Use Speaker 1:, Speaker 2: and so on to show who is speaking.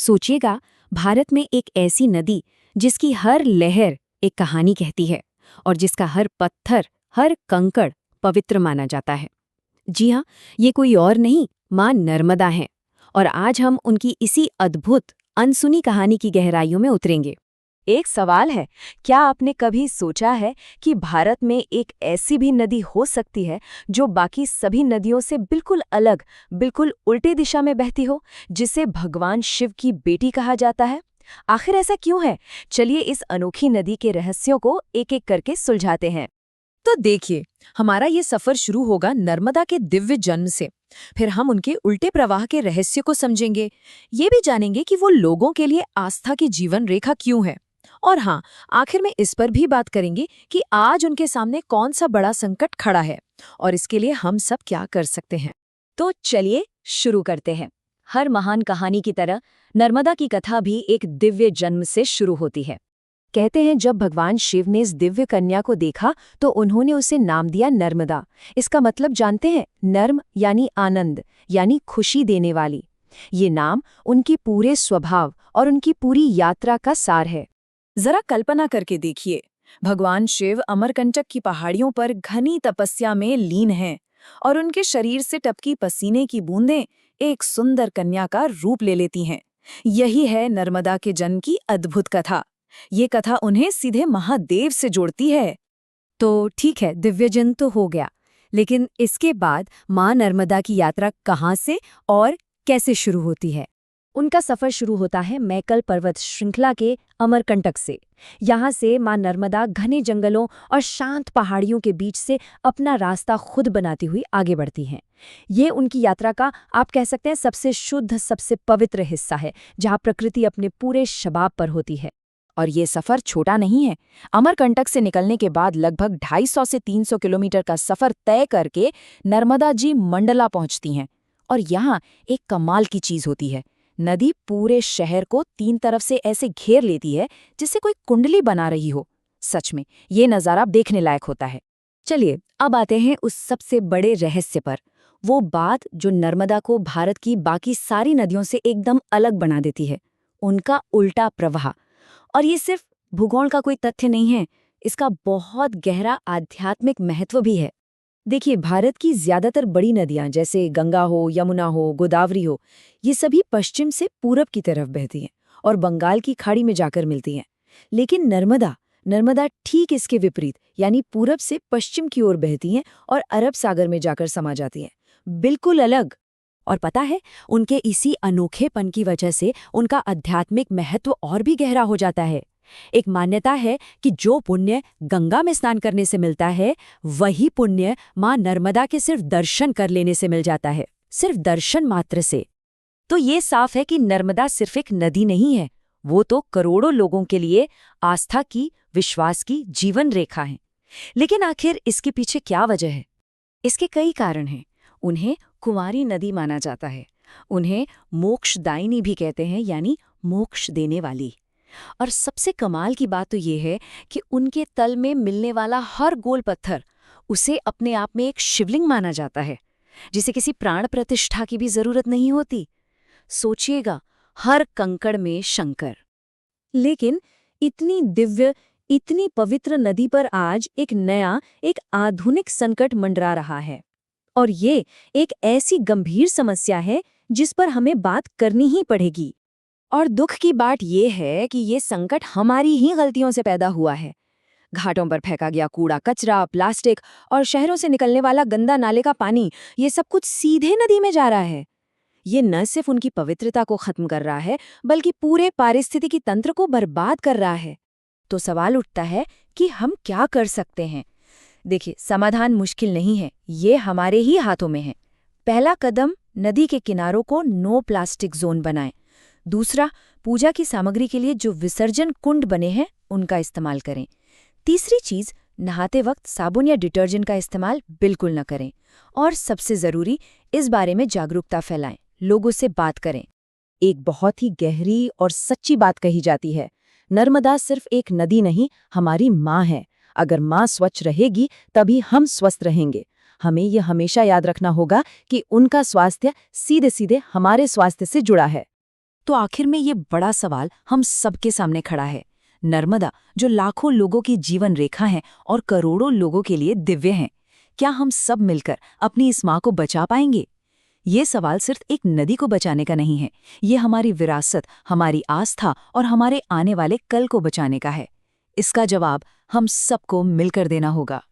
Speaker 1: सोचिएगा, भारत में एक ऐसी नदी जिसकी हर लहर एक कहानी कहती है और जिसका हर पत्थर, हर कंकड़ पवित्र माना जाता है। जी हाँ, ये कोई और नहीं, माँ नर्मदा हैं। और आज हम उनकी इसी अद्भुत, अनसुनी कहानी की गहराइयों में उतरेंगे।
Speaker 2: एक सवाल है, क्या आपने कभी सोचा है कि भारत में एक ऐसी भी नदी हो सकती है जो बाकी सभी नदियों से बिल्कुल अलग, बिल्कुल उल्टे दिशा में बहती हो, जिसे भगवान शिव की बेटी कहा जाता है? आखिर ऐसा क्यों है? चलिए इस अनोखी नदी के रहस्यों को एक-एक करके सुलझाते हैं।
Speaker 3: तो देखिए, हमारा ये सफर शुरू होगा नर्मदा के दिव्य जन्म से। फिर हम उनके उल्टे प्रवाह के रहस्य को समझेंगे। ये भी जानेंगे कि वो लोगों के लिए आस्था की जीवन रेखा क्यों है। और हाँ, आखिर में इस पर भी बात करेंगे कि आज उनके सामने कौन सा बड़ा संकट खड़ा है और इसके लिए हम सब क्या कर सकते हैं।
Speaker 2: तो चलिए शुरू करते हैं। हर महान कहानी की तरह नर्मदा की कथा भी एक दिव्य जन्म से शुरू होती है। कहते हैं जब भगवान शिव ने इस दिव्य कन्या को देखा तो उन्होंने उसे नाम दिया नर्मदा। इसका मतलब जानते हैं? नर्म यानी आनंद, यानी खुशी देने वाली। ये नाम उनके पूरे स्वभाव और उनकी पूरी यात्रा का सार है।
Speaker 3: जरा कल्पना करके देखिए, भगवान शिव अमरकंटक की पहाड़ियों पर घनी तपस्या में लीन हैं और उनके शरीर से टपकी पसीने की बूंदें एक सुंदर कन्या का रूप ले लेती हैं। यही है नर्मदा के जन्म की अद्भुत कथा। ये कथा उन्हें सीधे महादेव से जोड़ती है।
Speaker 1: तो ठीक है, दिव्यजन तो हो गया, लेकिन इसके बाद माँ नर्मदा की यात्रा कहाँ से और कैसे शुरू होती है?
Speaker 2: उनका सफर शुरू होता है मैकल पर्वत श्रृंखला के अमरकंटक से। यहाँ से मां नर्मदा घने जंगलों और शांत पहाड़ियों के बीच से अपना रास्ता खुद बनाती हुई आगे बढ़ती हैं। ये उनकी यात्रा का, आप कह सकते हैं, सबसे शुद्ध, सबसे पवित्र हिस्सा है, जहाँ प्रकृति अपने पूरे शबाब पर होती है।
Speaker 3: और ये सफर छोटा नहीं है। अमरकंटक से निकलने के बाद लगभग 250 से 300 किलोमीटर का सफर तय करके नर्मदा जी मंडला पहुंचती हैं। और यहाँ एक कमाल की चीज होती है। नदी पूरे शहर को 3 तरफ से ऐसे घेर लेती है जिससे कोई कुंडली बना रही हो। सच में ये नज़ारा देखने लायक होता है।
Speaker 1: चलिए अब आते हैं उस सबसे बड़े रहस्य पर, वो बात जो नर्मदा को भारत की बाकी सारी नदियों से एकदम अलग बना देती है, उनका उल्टा प्रवाह। और ये सिर्फ भूगोल का कोई तथ्य नहीं है, इसका बहुत गहरा आध्यात्मिक महत्व भी है। देखिए, भारत की ज्यादातर बड़ी नदियां जैसे गंगा हो, यमुना हो, गोदावरी हो, ये सभी पश्चिम से पूरब की तरफ बहती हैं और बंगाल की खाड़ी में जाकर मिलती हैं। लेकिन नर्मदा ठीक इसके विपरीत, यानी पूरब से पश्चिम की ओर बहती हैं और अरब सागर में जाकर समा जाती हैं, बिल्कुल अलग। और पता है, उनके इसी अनोखेपन की वजह से उनका आध्यात्मिक महत्व और भी गहरा हो जाता है। एक मान्यता है कि जो पुण्य गंगा में स्नान करने से मिलता है, वही पुण्य मां नर्मदा के सिर्फ दर्शन कर लेने से मिल जाता है, सिर्फ दर्शन मात्र से।
Speaker 2: तो ये साफ है कि नर्मदा सिर्फ एक नदी नहीं है, वो तो करोड़ों लोगों के लिए आस्था की, विश्वास की जीवन रेखा है। लेकिन आखिर इसके पीछे क्या वजह है? इसके कई कारण हैं। उन्हें कुंवारी नदी माना जाता है, उन्हें मोक्षदायिनी भी कहते हैं, यानी मोक्ष देने वाली। और सबसे कमाल की बात तो ये है कि उनके तल में मिलने वाला हर गोल पत्थर, उसे अपने आप में एक शिवलिंग माना जाता है, जिसे किसी प्राण प्रतिष्ठा की भी जरूरत नहीं होती। सोचिएगा, हर कंकड़ में शंकर।
Speaker 1: लेकिन इतनी दिव्य, इतनी पवित्र नदी पर आज एक आधुनिक संकट मंडरा रहा है। और ये एक ऐसी गंभीर समस्या है जिस पर हमें बात करनी ही पड़ेगी। और दुख की बात यह है कि ये संकट हमारी ही गलतियों से पैदा हुआ है। घाटों पर फेंका गया कूड़ा कचरा, प्लास्टिक और शहरों से निकलने वाला गंदा नाले का पानी, ये सब कुछ सीधे नदी में जा रहा है। ये न सिर्फ उनकी पवित्रता को खत्म कर रहा है, बल्कि पूरे पारिस्थितिकी तंत्र को बर्बाद कर रहा है। तो सवाल उठता है कि हम क्या कर सकते हैं? देखिए, समाधान मुश्किल नहीं है, ये हमारे ही हाथों में है। पहला कदम, नदी के किनारों को नो प्लास्टिक जोन बनाएं। दूसरा, पूजा की सामग्री के लिए जो विसर्जन कुंड बने हैं, उनका इस्तेमाल करें। तीसरी चीज, नहाते वक्त साबुन या डिटर्जेंट का इस्तेमाल बिल्कुल न करें। और सबसे जरूरी, इस बारे में जागरूकता फैलाएं, लोगों से बात करें। एक बहुत ही गहरी और सच्ची बात कही जाती है, नर्मदा सिर्फ एक नदी नहीं, हमारी माँ है। अगर माँ स्वच्छ रहेगी तभी हम स्वस्थ रहेंगे। हमें यह हमेशा याद रखना होगा कि उनका स्वास्थ्य सीधे सीधे हमारे स्वास्थ्य से जुड़ा है।
Speaker 3: तो आखिर में ये बड़ा सवाल हम सबके सामने खड़ा है। नर्मदा, जो लाखों लोगों की जीवन रेखा है और करोड़ों लोगों के लिए दिव्य हैं, क्या हम सब मिलकर अपनी इस माँ को बचा पाएंगे? ये सवाल सिर्फ एक नदी को बचाने का नहीं है, ये हमारी विरासत, हमारी आस्था और हमारे आने वाले कल को बचाने का है। इसका जवाब हम सबको मिलकर देना होगा।